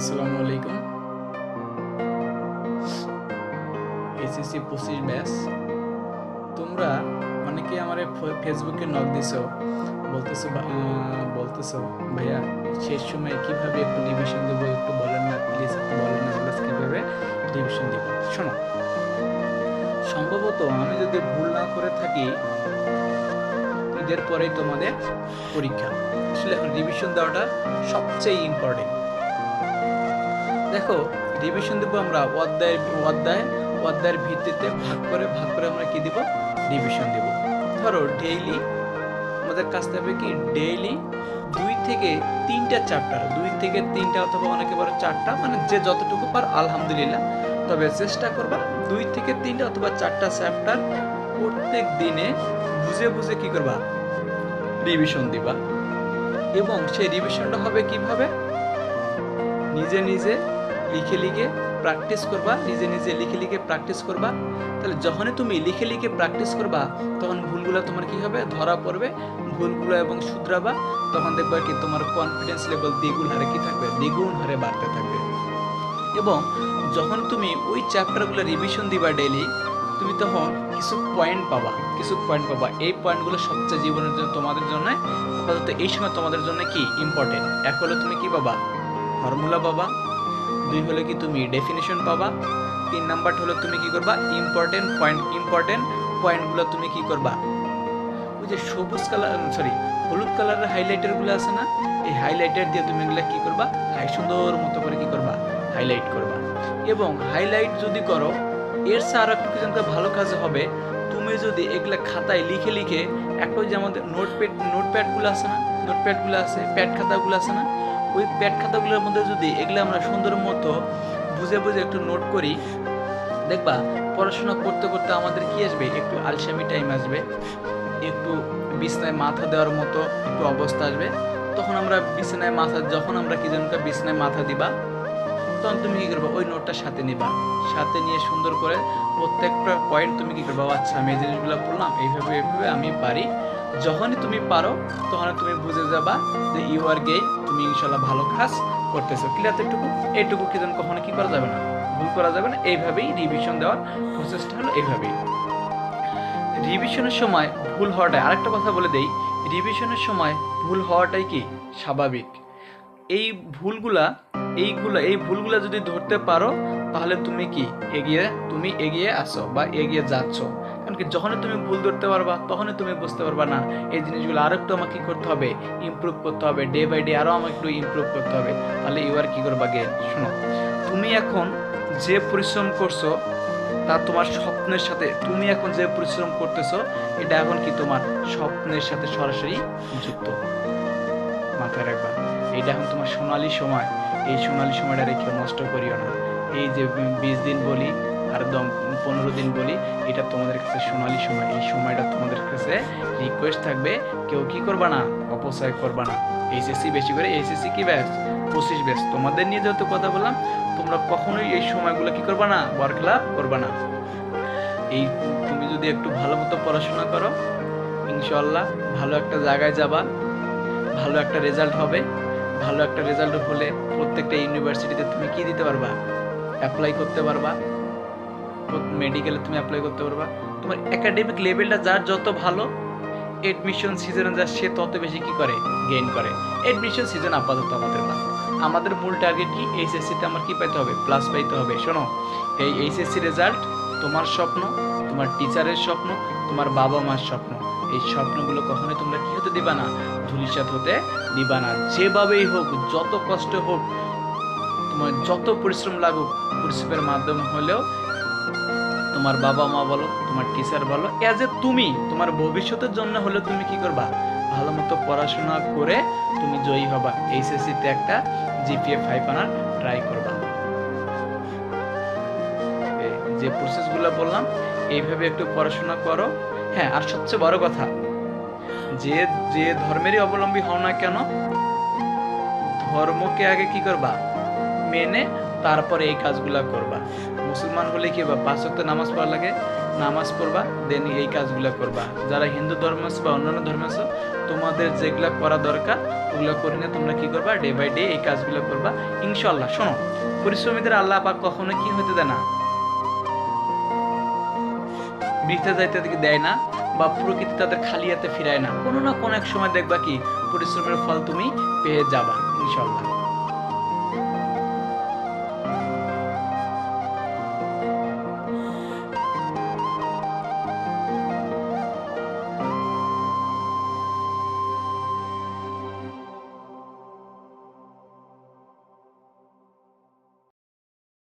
আসসালামু আলাইকুম। SSC 25 batch. তোমরা অনেকেই আমার ফেসবুকে নক দিছো, বলতেছো ভাইয়া শেষ সময়ে কিভাবে একটু রিভিশন দেবো, একটু বলেন না প্লিজ, একটু বলেন না প্লিজ কিভাবে রিভিশন দিব। শোনো, সম্ভবত আমি যদি ভুল না করে থাকি ঈদের পরেই তোমাদের পরীক্ষা। আসলে এখন রিভিশন দেওয়াটা সবচেয়ে ইম্পর্টেন্ট। দেখো, রিভিশন দেবো আমরা অধ্যায়ের ভিত্তিতে ভাগ করে আমরা কি দিব, রিভিশন দেব। ধরো ডেইলি আমাদের কাজ থাকবে কি, ডেইলি 2 থেকে 3টা চ্যাপ্টার, 2 থেকে 3টা অথবা অনেকে বলে 4টা, মানে যে যতটুকু পার আলহামদুলিল্লাহ। তবে চেষ্টা করবা 2 থেকে 3টা অথবা 4টা চ্যাপ্টার প্রত্যেক দিনে বুঝে বুঝে কি করবা, রিভিশন দিবা। এবং সেই রিভিশনটা হবে কিভাবে, নিজে নিজে লিখে লিখে প্র্যাকটিস করবা, নিজে নিজে লিখে লিখে প্র্যাকটিস করবা। তাহলে যখনই তুমি লিখে লিখে প্র্যাকটিস করবা তখন ভুলগুলো তোমার কি হবে, ধরা পড়বে ভুলগুলো এবং শুধরাবা। তখন দেখবা কি তোমার কনফিডেন্স লেভেল দ্বিগুণ হারে কি থাকবে, দ্বিগুণ হারে বাড়তে থাকবে। এবং যখন তুমি ওই চ্যাপ্টারগুলো রিভিশন দিবা ডেইলি, তুমি তখন কিছু পয়েন্ট পাবা। এই পয়েন্টগুলো সবচেয়ে জীবনের জন্য তোমাদের জন্য আপাতত এই সময় তোমাদের জন্য কি ইম্পর্টেন্ট। এক হলো তুমি কি পাবা, ফর্মুলা পাবা। 2 হলো কি তুমি ডেফিনেশন পাবা। 3 নাম্বার হলো তুমি কি করবা, ইম্পর্টেন্ট পয়েন্টগুলো তুমি কি করবা, ওই যে হলুদ কালারের হাইলাইটারগুলো আছে না, এই হাইলাইটার দিয়ে তুমি এগুলা কি করবা, সুন্দর মতো করে কি করবা, হাইলাইট করবা। এবং হাইলাইট যদি করো, এর চেয়ে আর একটু কিছু ভালো কাজ হবে, তুমি যদি এগুলা খাতায় লিখে লিখে একটা যে আমাদের নোটপ্যাডগুলো আছে না, প্যাড খাতাগুলো আছে না, ওই প্যাড খাতাগুলোর মধ্যে যদি এগুলো আমরা সুন্দর মতো বুঝে বুঝে একটু নোট করি, দেখবা পড়াশোনা করতে করতে আমাদের কি আসবে, একটু আলসেমি টাইম আসবে, একটু বিছানায় মাথা দেওয়ার মতো একটু অবস্থা আসবে। তখন আমরা যখন আমরা কি জানি বিছানায় মাথা দিবা, তখন তুমি কি করবা, ওই নোটটা সাথে নিয়ে সুন্দর করে প্রত্যেকটা পয়েন্ট তুমি কি করবা, আচ্ছা আমি এই জিনিসগুলো পড়লাম, এইভাবে আমি পারি। যখনই তুমি পারো তখন তুমি বুঝে যাবা যে ইউ আর গেইন, তুমি ইনশাল্লাহ ভালো কাজ করতেছো। ক্লিয়ার? এইটুকু কি যেন কখনো কি করা যাবে না, ভুল করা যাবে না। এইভাবেই রিভিশন দেওয়ার প্রসেসটা হলো এইভাবেই। রিভিশনের সময় ভুল হওয়াটাই, আরেকটা কথা বলে দেই, রিভিশনের সময় ভুল হওয়াটাই কি স্বাভাবিক। এই ভুলগুলা যদি ধরতে পারো তাহলে তুমি এগিয়ে আসো বা এগিয়ে যাচ্ছ। কারণ কি, যখনই তুমি ভুল ধরতে পারবা তখনই তুমি বুঝতে পারবা না এই জিনিসগুলো আরো একটু আমাকে কি করতে হবে, ইমপ্রুভ করতে হবে, ডে বাই ডে আরো আমাকে একটু ইমপ্রুভ করতে হবে। তাহলে এবার কি করবা গে, শোনো, তুমি এখন যে পরিশ্রম করছো তা তোমার স্বপ্নের সাথে, তুমি এখন যে পরিশ্রম করতেছো এটা এখন কি তোমার স্বপ্নের সাথে সরাসরি যুক্ত। মাথায় রাখবা, এইটা এখন তোমার সোনালী সময়, এই সোনালী সময়টা রেখে নষ্ট করিও না। এই যে 20 দিন বলি আর 15 দিন বলি, এটা তোমাদের কাছে সোনালী সময়। এই সময়টা তোমাদের কাছে রিকোয়েস্ট থাকবে, কেউ কি করবা না, অপচয় করবা না। এইচএসসি বেশি করে, এইচএসসি কি ব্যাচ 25 ব্যাচ, তোমাদের নিয়ে যেহেতু কথা বললাম, তোমরা কখনোই এই সময়গুলো কি করবা না, বরখেলাপ করবা না। এই তুমি যদি একটু ভালো মতো পড়াশোনা করো, ইনশাআল্লাহ ভালো একটা জায়গায় যাবা, ভালো একটা রেজাল্ট হবে। ভালো একটা রেজাল্ট হলে প্রত্যেকটা ইউনিভার্সিটিতে তুমি কি দিতে পারবা, অ্যাপ্লাই করতে পারবা। মেডিকেলে তুমি অ্যাপ্লাই করতে পারবা। তোমার একাডেমিক লেভেলটা যার যত ভালো, এডমিশন সিজনে যা সে তত বেশি কি করে, গেইন করে। এডমিশন সিজন আপাতত আমাদের মূল টার্গেট কি, এইচএসসিতে আমার কি পাইতে হবে, প্লাস পাইতে হবে। শোনো, এই এইচএসসি রেজাল্ট তোমার স্বপ্ন, তোমার টিচারের স্বপ্ন, তোমার বাবা মার স্বপ্ন। এই স্বপ্নগুলো কখনোই তোমরা কি হতে দিবা না, ধূলিসাৎ হতে দিবা না। যেভাবেই হোক, যত কষ্ট হোক, তোমার যত পরিশ্রম লাগুক, পরিশ্রমের মাধ্যমে হলেও তোমার বাবা মা বলো, তোমার টিচার বলো, এজ এ তুমি তোমার ভবিষ্যতের জন্য হলে তুমি কি করবা, ভালো মতো পড়াশোনা করে তুমি জয়ী হবা। এইচএসসিতে একটা জিপিএ 5 আনার ট্রাই করবা। যে প্রসেসগুলো বললাম এইভাবে একটু পড়াশোনা করো। হ্যাঁ, আর সবচেয়ে বড় কথা, যে ধর্মেরই অবলম্বী হও না কেন, ধর্মকে আগে কি করবা, মেনে তারপরে এই কাজগুলা করবা। মুসলমান হলে কি বা 5 ওয়াক্ত নামাজ পড়া লাগে, নামাজ পড়বা, দেন এই কাজগুলো করবা। যারা হিন্দু ধর্ম আছে বা অন্যান্য ধর্ম আছে, তোমাদের যেগুলা করা দরকার ওগুলো করে নিয়ে তোমরা কি করবা, ডে বাই ডে এই কাজগুলো করবা ইনশাআল্লাহ। শোনো, পরিশ্রমীদের আল্লাহ পাক কখনো কি হতে দেয় না, বৃথা যাইতে দেয় না, বা প্রকৃতি তাদের খালি হাতে ফিরায় না। কোনো না কোনো এক সময় দেখবা কি পরিশ্রমের ফল তুমি পেয়ে যাবা ইনশাআল্লাহ।